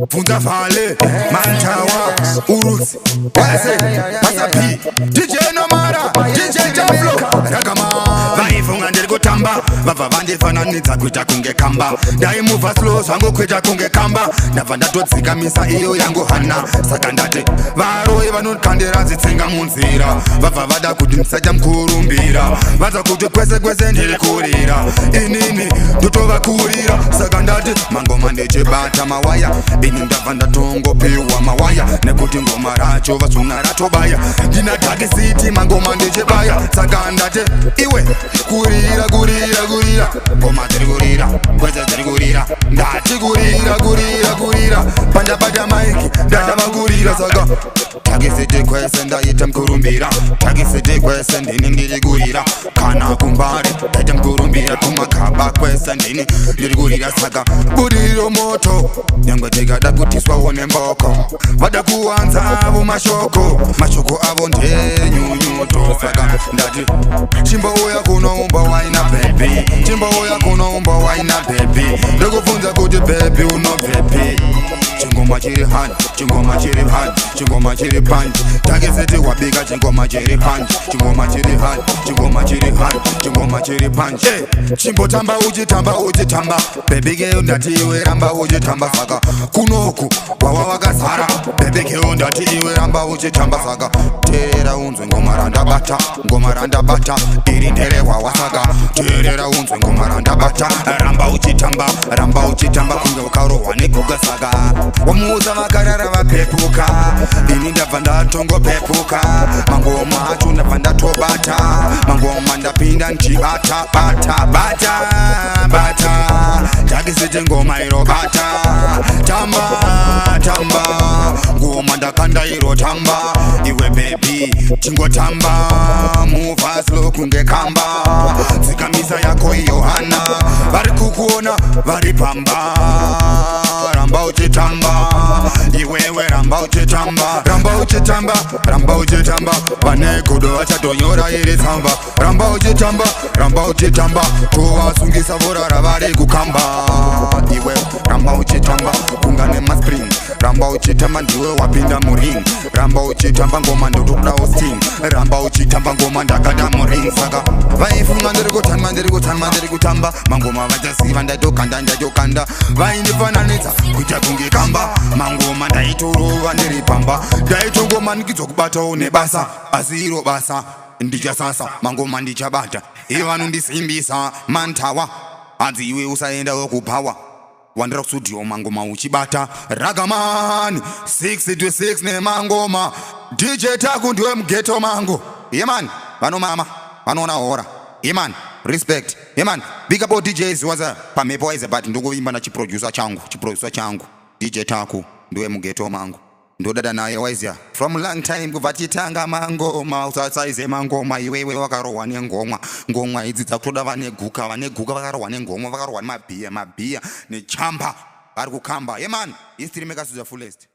Punta Vale, Mantawa, Urus, Wasapi, DJ Nomara, DJ Jaflo, Raggaman, Vaifunga ndiri tamba, Vava vande fananidza kuita kunge kamba, Dai move slow zvangu kuita kunge kamba, Ndabva ndatodzikamisa iyo yangu hana, Saka ndati, Varoyi vanokandira Zvitsinga Munzira, Vabva vada kuti ndisacha mukurumbira, Vadza kuti kwese kwese ndiri kurira, Inini ndotovakurira, Saka ndati, Mangoma ndichibata mawaya, Ini ndabva ndatongopiwa mawaya, Nekuti ngoma racho vazvunga ratobaya, Ndina DackCity mangoma ndichibaya, Saka ndati, Iwe kurira kurira kurira, Ngoma dziri kurira, kwese dziri kurira, Ndati kurira kurira kurira, Pandabata maiki ndadava kurira, Saka DackCity kwese ndaita mukurumbira, DackCity kwese ndini ndiri kurira, Kana kumbari ndaita mukurumbira, Kumakaba kwese ndini ndiri kurira, Saka buriro moto nyangwe tikada kutiswawo nemboko, Vada kuwanza avo mashoko, Mashoko avo ndenyunyuto, Saka ndati chimbo uya kunoumba waina baby, Chimbo uya kunoumba waina baby, Ndokubvunza kuti baby unobvepi, Chingoma chiri hand, chingoma chiri hand, chingoma chiri punch, DackCity wabika chingoma chiri punch, chingoma chiri hand, chingoma chiri hand, chingoma chiri punch. Chimbo tamba uchitamba uchitamba, baby girl ndati iwe ramba uchitamba, Saka kunoku wawa wakazara, baby girl ndati iwe ramba uchitamba, Saka terera unzwe ngoma randabata, ngoma randabata, iri ndere wawa, Saka terera unzwe ngoma randabata, ramba uchitamba kunge ukarohwa neguga, Saka wamuudza vakarara vapepuka, ini ndabva ndatongopepuka, mangoma acho ndabva ndatobata, mangoma ndapinda ndichibata bata bata bata, DackCity ngoma irobata, tamba tamba, ngoma ndakanda irotamba, iwe baby chingotamba, move slow kunge kamba, dzikamisa yako iyo hana, vari kukuona vari pamba, ramba uchitamba, iwewe ramba uchitamba, ramba uchitamba, ramba uchitamba, vane godo vachatonyora iri tsamba, ramba uchitamba, tovasungisa vorara vari kukamba, iwe ramba uchitamba, kunga nemaspring, ramba uchitamba ndiwe wapinda muring, ramba uchitamba ngoma ndotokudawo sting, ramba uchitamba ngoma ndakada muring, Saka vaifunga ndiri kutamba, mangoma vachaziva ndatokanda, vaindifananidza kuita kunge kamba, mangoma ndaitorova ndiri pamba, ndaitongomanikidzwa kubatawo nebasa, Asi iro basa ndichasasa, mangoma ndichabata, iye vanondisimbisa mantawa, Hanzi iwe usaendawo kupawa, Wandira kustudio mangoma uchibata, Raggaman 6 to 6 nemangoma, DJ taku ndiwe mgeto mango, man, vanomama vanona hora, man, respect, man, big up all DJs waza pamepo waize, but ndokuimba na chiproducer changu, DJ taku ndiwe mgeto mango, ndodada naye waizya from long time kuvatitanga mangoma, usasaize mangoma, iwewe wakarohwa nengoma, ngoma idzi dzakutoda vaneguka vakarohwa nengoma, vakarohwa nemabhiya nechamba vari kukamba, man, history makes us the fullest.